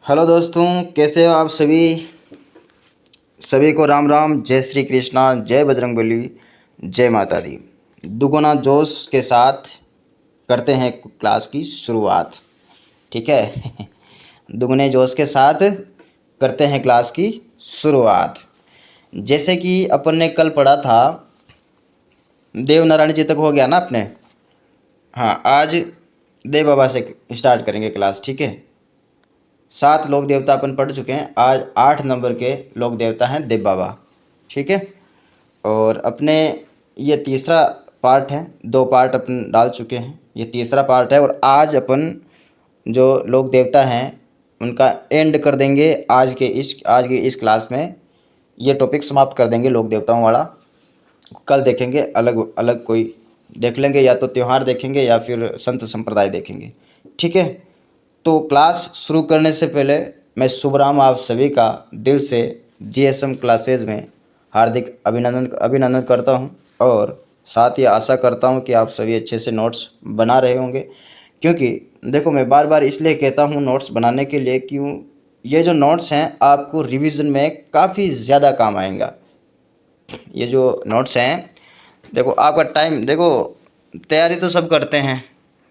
Hello दोस्तों, कैसे हो आप सभी। सभी को राम राम, जय श्री कृष्णा, जय बजरंगबली, जय माता दी। दुगुना जोश के साथ करते हैं क्लास की शुरुआत। ठीक है। दुगने जोश के साथ करते हैं क्लास की शुरुआत। जैसे कि अपन ने कल पढ़ा था, देव नारायण जी तक हो गया ना अपने। हाँ, आज देव बाबा से स्टार्ट करेंगे क्लास। ठीक है। 7 लोक देवता अपन पढ़ चुके हैं, आज 8 नंबर के लोक देवता हैं देव बाबा। ठीक है। और अपने ये तीसरा पार्ट है, 2 पार्ट अपन डाल चुके हैं, ये तीसरा पार्ट है। और आज अपन जो लोक देवता हैं उनका एंड कर देंगे आज की इस क्लास में। ये टॉपिक समाप्त कर देंगे लोक देवताओं वाला। कल देखेंगे अलग अलग कोई देख लेंगे, या तो त्यौहार देखेंगे या फिर संत संप्रदाय देखेंगे। ठीक है। तो क्लास शुरू करने से पहले मैं शुभराम आप सभी का दिल से जीएसएम क्लासेज में हार्दिक अभिनंदन करता हूं। और साथ ही आशा करता हूं कि आप सभी अच्छे से नोट्स बना रहे होंगे। क्योंकि देखो, मैं बार बार इसलिए कहता हूं नोट्स बनाने के लिए, क्यों ये जो नोट्स हैं आपको रिवीजन में काफ़ी ज़्यादा काम आएगा। ये जो नोट्स हैं, देखो आपका टाइम, देखो तैयारी तो सब करते हैं,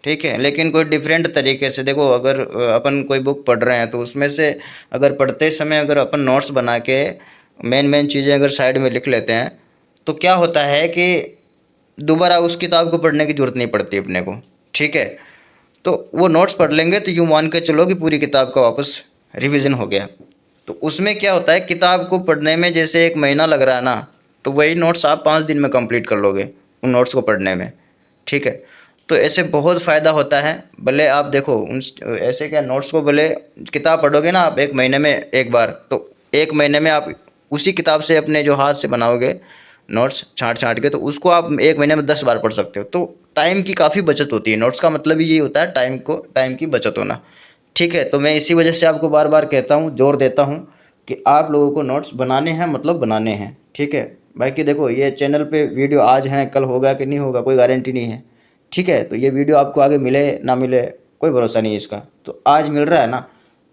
ठीक है, लेकिन कोई डिफरेंट तरीके से। देखो, अगर अपन कोई बुक पढ़ रहे हैं तो उसमें से अगर पढ़ते समय अगर अपन नोट्स बना के मेन मेन चीज़ें अगर साइड में लिख लेते हैं तो क्या होता है कि दोबारा उस किताब को पढ़ने की ज़रूरत नहीं पड़ती अपने को। ठीक है। तो वो नोट्स पढ़ लेंगे तो यूँ मान के चलो कि पूरी किताब का वापस रिवीजन हो गया। तो उसमें क्या होता है, किताब को पढ़ने में जैसे 1 महीना लग रहा है ना, तो वही नोट्स आप 5 दिन में कंप्लीट कर लोगे उन नोट्स को पढ़ने में। ठीक है। तो ऐसे बहुत फ़ायदा होता है। भले आप देखो उन ऐसे क्या नोट्स को, भले किताब पढ़ोगे ना आप 1 महीने में एक बार, तो 1 महीने में आप उसी किताब से अपने जो हाथ से बनाओगे नोट्स छाँट छाँट के, तो उसको आप 1 महीने में 10 बार पढ़ सकते हो। तो टाइम की काफ़ी बचत होती है। नोट्स का मतलब ही यही होता है, टाइम की बचत होना। ठीक है। तो मैं इसी वजह से आपको बार बार कहता हूँ, जोर देता हूँ कि आप लोगों को नोट्स बनाने हैं, मतलब बनाने हैं। ठीक है। बाकी देखो, ये चैनल पे वीडियो आज हैं, कल होगा कि नहीं होगा कोई गारंटी नहीं है। ठीक है। तो ये वीडियो आपको आगे मिले ना मिले कोई भरोसा नहीं है इसका। तो आज मिल रहा है ना,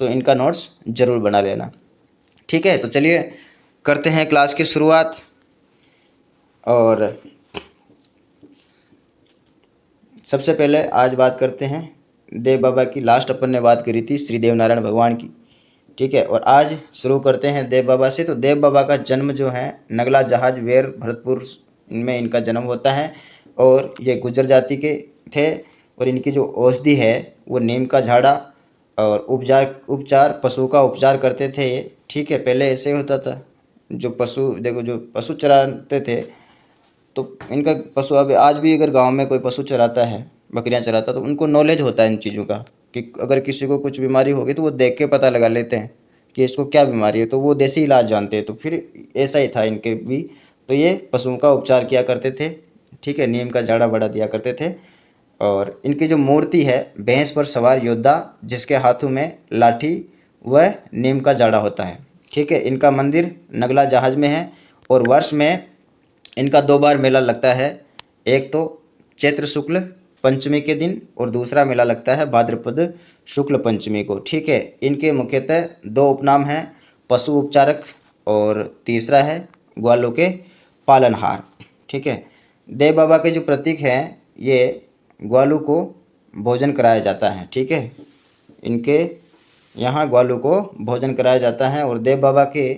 तो इनका नोट्स ज़रूर बना लेना। ठीक है। तो चलिए करते हैं क्लास की शुरुआत। और सबसे पहले आज बात करते हैं देव बाबा की। लास्ट अपन ने बात करी थी श्री देव नारायण भगवान की। ठीक है। और आज शुरू करते हैं देव बाबा से। तो देव बाबा का जन्म जो है नगला जहाज वेर भरतपुर में इनका जन्म होता है। और ये गुर्जर जाति के थे। और इनकी जो औषधि है वो नीम का झाड़ा और उपचार पशु का उपचार करते थे ये। ठीक है। पहले ऐसे होता था, जो पशु देखो, जो पशु चराते थे, तो इनका पशु, अब आज भी अगर गांव में कोई पशु चराता है, बकरियां चराता है, तो उनको नॉलेज होता है इन चीज़ों का कि अगर किसी को कुछ बीमारी होगी तो वो देख के पता लगा लेते हैं कि इसको क्या बीमारी है, तो वो देसी इलाज जानते हैं। तो फिर ऐसा ही था इनके भी। तो ये पशुओं का उपचार किया करते थे। ठीक है। नीम का झाड़ा बड़ा दिया करते थे। और इनकी जो मूर्ति है, भैंस पर सवार योद्धा जिसके हाथों में लाठी व नीम का झाड़ा होता है। ठीक है। इनका मंदिर नगला जहाज में है। और वर्ष में इनका 2 बार मेला लगता है। एक तो चैत्र शुक्ल पंचमी के दिन, और दूसरा मेला लगता है भाद्रपद शुक्ल पंचमी को। ठीक है। इनके मुख्यतः 2 उपनाम हैं, पशु उपचारक और तीसरा है ग्वालों के पालनहार। ठीक है। देव बाबा के जो प्रतीक हैं, ये ग्वालों को भोजन कराया जाता है। ठीक है। इनके यहाँ ग्वालों को भोजन कराया जाता है। और देव बाबा के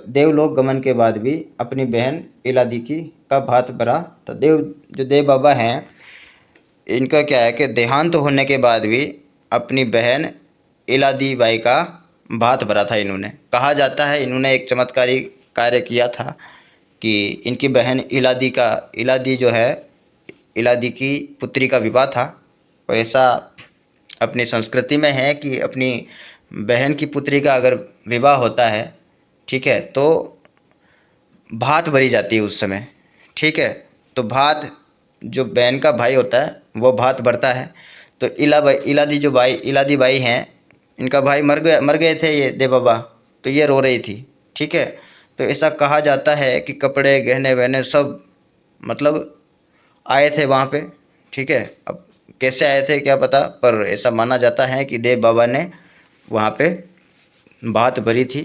देवलोक गमन के बाद भी अपनी बहन इलादिकी का भात भरा। तो जो देव बाबा हैं, इनका क्या है कि देहांत होने के बाद भी अपनी बहन इलादी बाई का भात भरा था। इन्होंने, कहा जाता है इन्होंने एक चमत्कारी कार्य किया था कि इनकी बहन इलादी जो है, इलादी की पुत्री का विवाह था। और ऐसा अपनी संस्कृति में है कि अपनी बहन की पुत्री का अगर विवाह होता है, ठीक है, तो भात भरी जाती है उस समय। ठीक है। तो भात, जो बहन का भाई होता है वो भात भरता है। तो इलादी बाई हैं, इनका भाई मर गए थे ये देव बाबा, तो ये रो रही थी। ठीक है। तो ऐसा कहा जाता है कि कपड़े गहने वहने सब, मतलब आए थे वहाँ पे। ठीक है। अब कैसे आए थे क्या पता, पर ऐसा माना जाता है कि देव बाबा ने वहाँ पे बात भरी थी।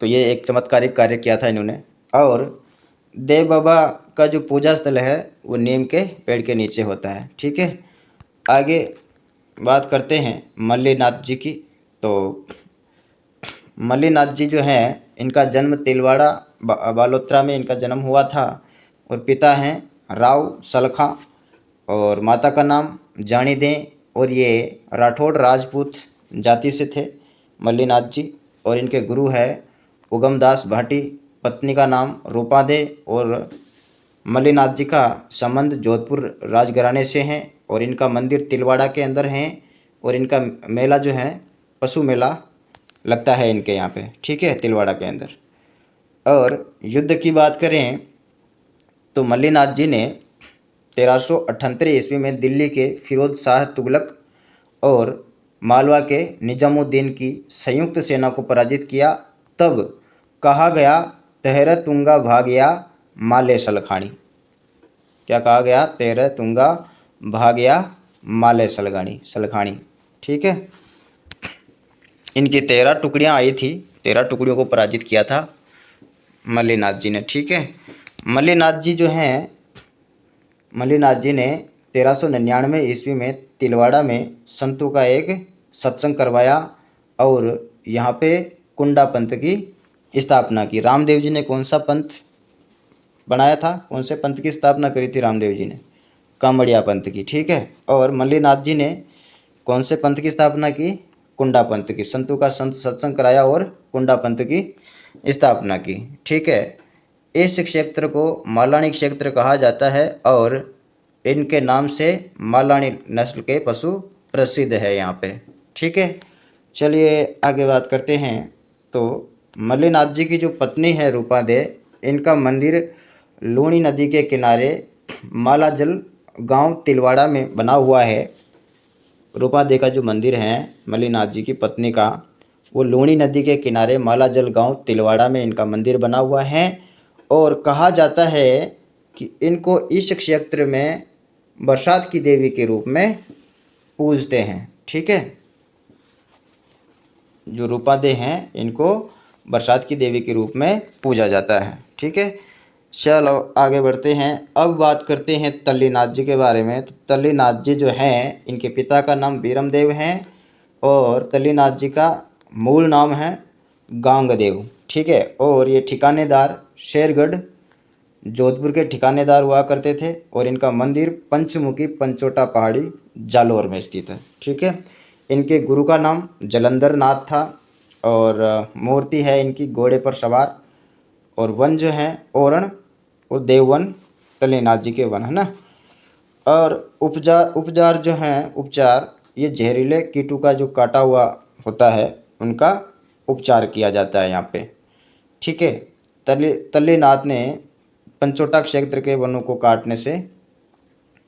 तो ये एक चमत्कारिक कार्य किया था इन्होंने। और देव बाबा का जो पूजा स्थल है वो नीम के पेड़ के नीचे होता है। ठीक है, आगे बात करते हैं मल्लीनाथ जी की। तो मल्लीनाथ जी जो हैं, इनका जन्म तिलवाड़ा बालोत्रा में इनका जन्म हुआ था। और पिता हैं राव सलखा और माता का नाम जानी दें। और ये राठौड़ राजपूत जाति से थे मल्लीनाथ जी। और इनके गुरु है उगमदास भाटी, पत्नी का नाम रूपा दे। और मल्लीनाथ जी का संबंध जोधपुर राजघराने से हैं। और इनका मंदिर तिलवाड़ा के अंदर हैं। और इनका मेला जो है पशु मेला लगता है इनके यहाँ पे। ठीक है, तिलवाड़ा के अंदर। और युद्ध की बात करें तो मल्लीनाथ जी ने 1378 ईस्वी में दिल्ली के फिरोज शाह तुगलक और मालवा के निजामुद्दीन की संयुक्त सेना को पराजित किया। तब कहा गया तेहर तुंगा भागया माले सलखानी। क्या कहा गया? तेहर तुंगा भागया माले सलखानी। ठीक है, इनकी 13 टुकड़ियां आई थी, 13 टुकड़ियों को पराजित किया था मल्लीनाथ जी ने। ठीक है, मल्लीनाथ जी जो हैं, मल्लीनाथ जी ने 1399 ईस्वी में तिलवाड़ा में संतों का एक सत्संग करवाया और यहाँ पे कुंडा पंथ की स्थापना की। रामदेव जी ने कौन सा पंथ बनाया था? कौन से पंथ की स्थापना करी थी रामदेव जी ने? कामड़िया पंथ की। ठीक है, और मल्लीनाथ जी ने कौन से पंथ की स्थापना की? कुंडा पंथ की। संतों का सत्संग कराया और कुंडा पंथ की स्थापना की। ठीक है, इस क्षेत्र को मालानी क्षेत्र कहा जाता है और इनके नाम से मालानी नस्ल के पशु प्रसिद्ध है यहाँ पे। ठीक है, चलिए आगे बात करते हैं। तो मल्लीनाथ जी की जो पत्नी है रूपा दे, इनका मंदिर लूणी नदी के किनारे मालाजल गांव तिलवाड़ा में बना हुआ है। रूपा दे का जो मंदिर है मल्लीनाथ जी की पत्नी का, वो लूणी नदी के किनारे मालाजल गांव तिलवाड़ा में इनका मंदिर बना हुआ है। और कहा जाता है कि इनको इस क्षेत्र में बरसात की देवी के रूप में पूजते हैं। ठीक है, जो रूपा दे हैं इनको बरसात की देवी के रूप में पूजा जाता है। ठीक है, चलो आगे बढ़ते हैं। अब बात करते हैं तल्लीनाथ जी के बारे में। तो तल्लीनाथ जी जो हैं, इनके पिता का नाम बीरमदेव हैं और तल्लीनाथ जी का मूल नाम है गांगदेव। ठीक है, और ये ठिकानेदार शेरगढ़ जोधपुर के ठिकानेदार हुआ करते थे। और इनका मंदिर पंचमुखी पंचोटा पहाड़ी जालौर में स्थित है। ठीक है, इनके गुरु का नाम जलंधर नाथ था और मूर्ति है इनकी घोड़े पर सवार। और वन जो है ओरण और देववन तल्लीनाथ जी के वन है ना। और उपचार जो हैं, उपचार ये जहरीले कीटों का जो काटा हुआ होता है उनका उपचार किया जाता है यहाँ पे। ठीक है, तल्लीनाथ ने पंचोटा क्षेत्र के वनों को काटने से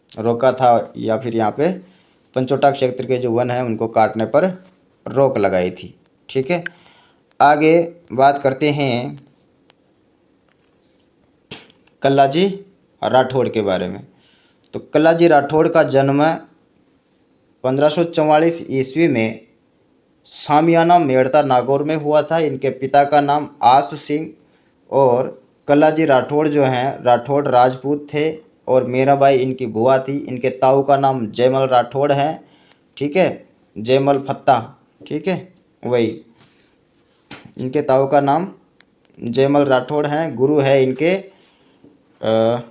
रोका था, या फिर यहाँ पे पंचोटा क्षेत्र के जो वन हैं उनको काटने पर रोक लगाई थी। ठीक है, आगे बात करते हैं कल्लाजी राठौड़ के बारे में। तो कल्लाजी राठौड़ का जन्म 1544 ईस्वी में सामियाना मेड़ता नागौर में हुआ था। इनके पिता का नाम आस सिंह और कल्लाजी राठौड़ जो हैं राठौड़ राजपूत थे। और मीराबाई इनकी बुआ थी। इनके ताऊ का नाम जयमल राठौड़ है। ठीक है, जयमल फत्ता। ठीक है, वही इनके ताऊ का नाम जयमल राठौड़ हैं। गुरु है इनके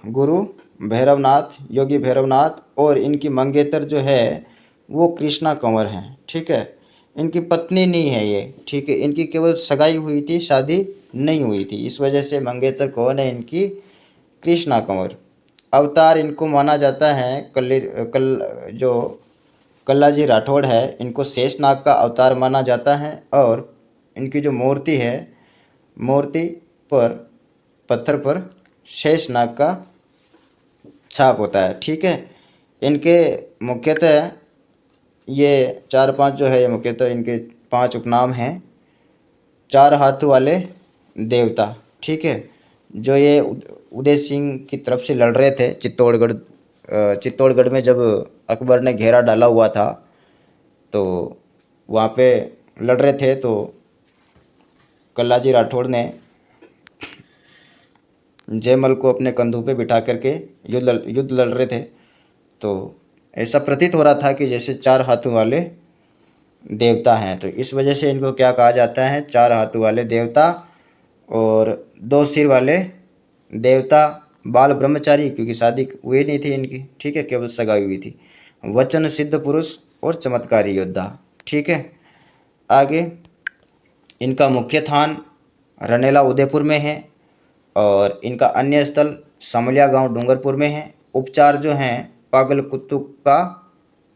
गुरु भैरवनाथ, योगी भैरवनाथ। और इनकी मंगेतर जो है वो कृष्णा कंवर हैं। ठीक है, इनकी पत्नी नहीं है ये। ठीक है, इनकी केवल सगाई हुई थी, शादी नहीं हुई थी। इस वजह से मंगेतर कौन है इनकी? कृष्णा कंवर। अवतार इनको माना जाता है जो कल्लाजी राठौड़ है इनको शेषनाग का अवतार माना जाता है। और इनकी जो मूर्ति है, मूर्ति पर पत्थर पर शेषनाग का छाप होता है। ठीक है, इनके मुख्यतः ये 4-5 जो है, ये मुख्यतः इनके 5 उपनाम हैं। 4 हाथ वाले देवता। ठीक है, जो ये उदय सिंह की तरफ से लड़ रहे थे चित्तौड़गढ़ में जब अकबर ने घेरा डाला हुआ था, तो वहाँ पे लड़ रहे थे तो कल्लाजी राठौड़ ने जयमल को अपने कंधों पे बिठा करके युद्ध लड़ रहे थे। तो ऐसा प्रतीत हो रहा था कि जैसे 4 हाथों वाले देवता हैं, तो इस वजह से इनको क्या कहा जाता है, 4 हाथों वाले देवता और 2 सिर वाले देवता। बाल ब्रह्मचारी, क्योंकि शादी हुई नहीं थी इनकी, ठीक है, केवल सगाई हुई थी। वचन सिद्ध पुरुष और चमत्कारी योद्धा, ठीक है। आगे इनका मुख्य स्थान रनेला उदयपुर में है और इनका अन्य स्थल समलिया गांव डूंगरपुर में है। उपचार जो हैं पागल कुत्तों का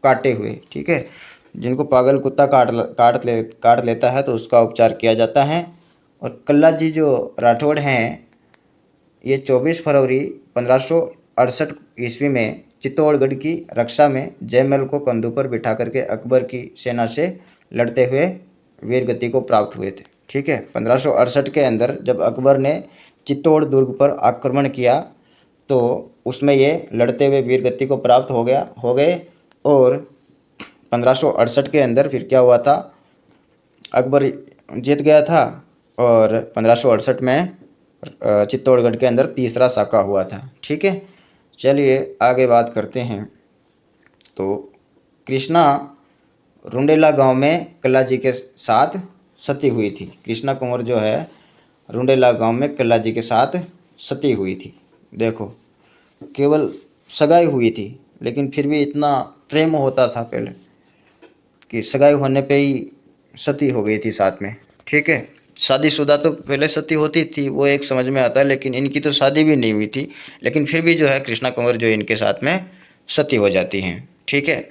काटे हुए, ठीक है, जिनको पागल कुत्ता काट लेता है तो उसका उपचार किया जाता है। और कल्लाजी जो राठौड़ हैं, ये 24 फरवरी 1568 ईस्वी में चित्तौड़गढ़ की रक्षा में जयमल को कंधों पर बिठा करके अकबर की सेना से लड़ते हुए वीरगति को प्राप्त हुए थे, ठीक है। 1568 के अंदर जब अकबर ने चित्तौड़ दुर्ग पर आक्रमण किया तो उसमें ये लड़ते हुए वीरगति को प्राप्त हो गए। और 1568 के अंदर फिर क्या हुआ था, अकबर जीत गया था और 1568 में चित्तौड़गढ़ के अंदर तीसरा साका हुआ था, ठीक है। चलिए आगे बात करते हैं। तो कृष्णा रुंडेला गांव में कल्लाजी के साथ सती हुई थी। कृष्णा कुंवर जो है रुंडेला गांव में कल्लाजी के साथ सती हुई थी। देखो, केवल सगाई हुई थी लेकिन फिर भी इतना प्रेम होता था पहले कि सगाई होने पे ही सती हो गई थी साथ में, ठीक है। शादीशुदा तो पहले सती होती थी, वो एक समझ में आता है, लेकिन इनकी तो शादी भी नहीं हुई थी, लेकिन फिर भी जो है कृष्णा कुंवर जो इनके साथ में सती हो जाती हैं, ठीक है।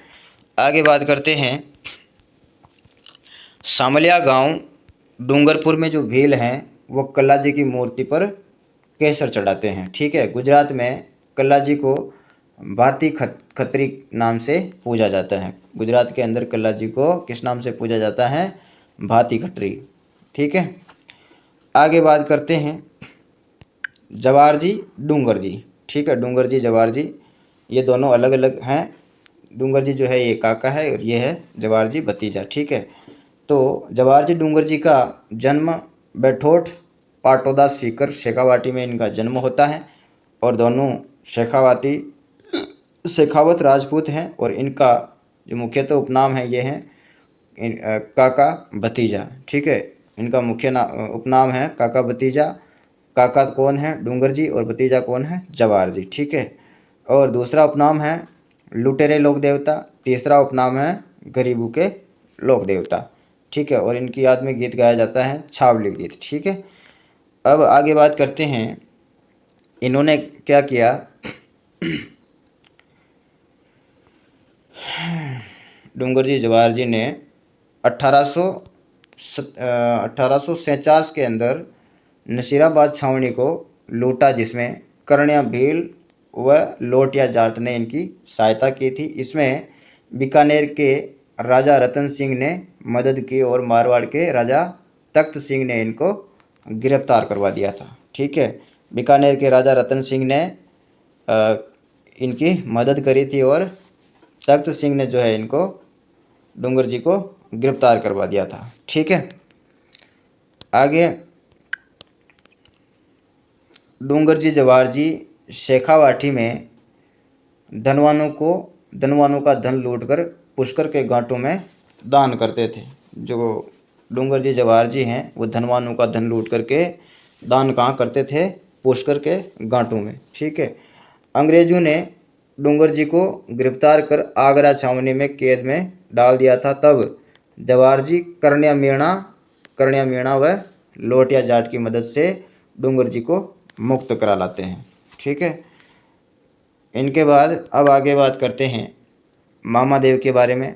आगे बात करते हैं। सामलिया गांव डूंगरपुर में जो भील हैं वो कल्लाजी की मूर्ति पर केसर चढ़ाते हैं, ठीक है। गुजरात में कल्लाजी को भाती खत्री नाम से पूजा जाता है। गुजरात के अंदर कल्लाजी को किस नाम से पूजा जाता है, भाती खत्री, ठीक है। आगे बात करते हैं जवार जी डूंगर जी, ठीक है। डूंगर जी जवार जी ये दोनों अलग अलग हैं। डूंगर जी जो है ये काका है और ये है जवार जी भतीजा, ठीक है। तो जवाहर जी डूंगर जी का जन्म बैठोट पाटोदा सीकर शेखावाटी में इनका जन्म होता है और दोनों शेखावत राजपूत हैं। और इनका जो मुख्यतः उपनाम है ये है काका भतीजा, ठीक है। इनका मुख्य उपनाम है काका भतीजा। काका कौन है, डूंगर जी, और भतीजा कौन है, जवाहर जी, ठीक है। और दूसरा उपनाम है लुटेरे लोक देवता। तीसरा उपनाम है गरीबों के लोक देवता, ठीक है। और इनकी याद में गीत गाया जाता है छावली गीत, ठीक है। अब आगे बात करते हैं इन्होंने क्या किया। डूंगर जी जवाहर जी ने 1847 के अंदर नसीराबाद छावनी को लूटा, जिसमें कर्ण्या भील व लोटिया जाट ने इनकी सहायता की थी। इसमें बीकानेर के राजा रतन सिंह ने मदद की और मारवाड़ के राजा तख्त सिंह ने इनको गिरफ्तार करवा दिया था, ठीक है। बीकानेर के राजा रतन सिंह ने इनकी मदद करी थी और तख्त सिंह ने जो है इनको डूंगर जी को गिरफ्तार करवा दिया था, ठीक है। आगे डूंगर जी जवाहर जी शेखावाटी में धनवानों का धन लूटकर पुष्कर के घाटों में दान करते थे। जो डूंगर जी जवाहर जी हैं वो धनवानों का धन लूट करके दान कहाँ करते थे, पुष्कर के घाटों में, ठीक है। अंग्रेजों ने डूंगर जी को गिरफ्तार कर आगरा छावनी में कैद में डाल दिया था। तब जवाहर जी कर्ण्या मीणा व लोटिया जाट की मदद से डूंगर जी को मुक्त करा लाते हैं, ठीक है। इनके बाद अब आगे बात करते हैं मामा देव के बारे में।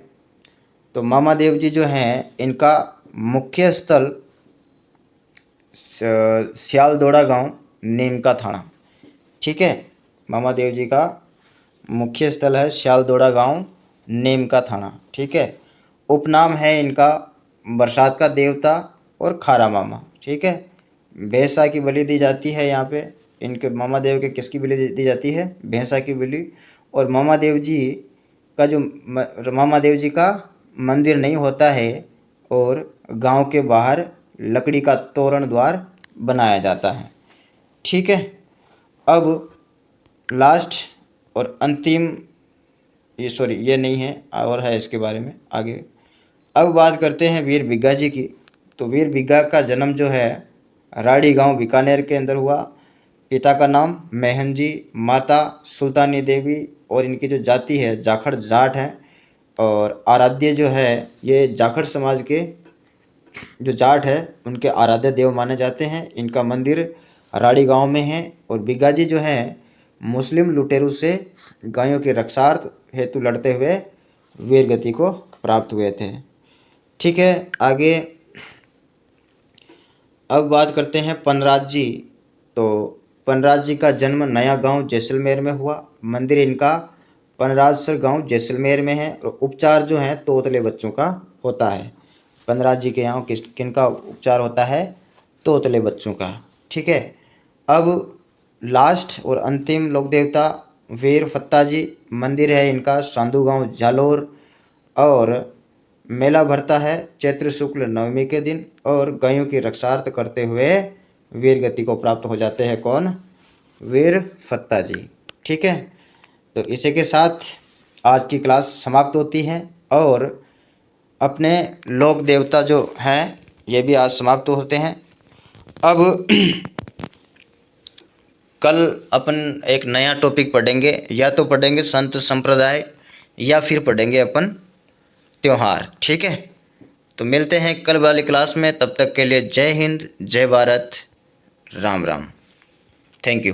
तो मामा देव जी जो हैं इनका मुख्य स्थल सियालदोड़ा गांव नीमका थाना, ठीक है। मामा देव जी का मुख्य स्थल है सियालदोड़ा गांव नीमका थाना, ठीक है। उपनाम है इनका बरसात का देवता और खारा मामा, ठीक है। भैंसा की बलि दी जाती है यहाँ पे। इनके मामा देव के किसकी बलि दी जाती है, भैंसा की बलि। और मामा देव जी का मंदिर नहीं होता है और गांव के बाहर लकड़ी का तोरण द्वार बनाया जाता है। ठीक है, अब लास्ट और अंतिम, ये नहीं है और है इसके बारे में आगे। अब बात करते हैं वीर बिग्गा जी की। तो वीर बिग्गा का जन्म जो है राड़ी गांव बीकानेर के अंदर हुआ। पिता का नाम मेहन जी, माता सुल्तानी देवी, और इनकी जो जाति है जाखड़ जाट है, और आराध्य जो है ये जाखड़ समाज के जो जाट है उनके आराध्य देव माने जाते हैं। इनका मंदिर राड़ी गांव में है। और बिग्गा जी जो है मुस्लिम लुटेरों से गायों के रक्षार्थ हेतु लड़ते हुए वीर गति को प्राप्त हुए थे। ठीक है, आगे अब बात करते हैं पनराज जी। तो पनराज जी का जन्म नया गांव जैसलमेर में हुआ। मंदिर इनका पनराजसर गांव जैसलमेर में है। और उपचार जो है तोतले बच्चों का होता है। पनराज जी के यहाँ किनका उपचार होता है? तोतले बच्चों का। ठीक है, अब लास्ट और अंतिम लोक देवता वीर फत्ता जी। मंदिर है इनका सांधु गांव जालोर। और मेला भरता है चैत्र शुक्ल नवमी के दिन। और गायों की रक्षार्थ करते हुए वीर गति को प्राप्त हो जाते हैं कौन? वीर फत्ता जी। ठीक है, तो इसी के साथ आज की क्लास समाप्त होती है। और अपने लोक देवता जो हैं ये भी आज समाप्त होते हैं। अब कल अपन एक नया टॉपिक पढ़ेंगे, या तो पढ़ेंगे संत संप्रदाय या फिर पढ़ेंगे अपन त्योहार। ठीक है, तो मिलते हैं कल वाली क्लास में। तब तक के लिए जय हिंद, जय भारत, राम राम। Thank you.